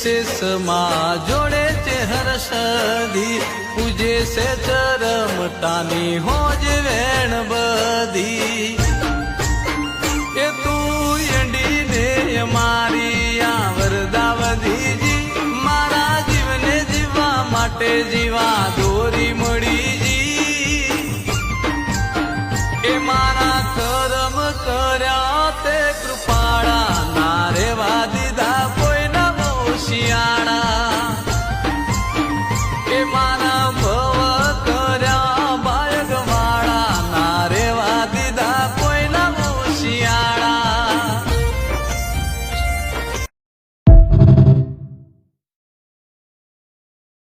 શેષમાં જોડે છે હર્ષદી પૂજે છે ચરમટાની હોજ વેણ બધી એ તું એંડીને મારી આ વરદાવધીજી મારા જીવને જીવવા માટે જીવા દોરી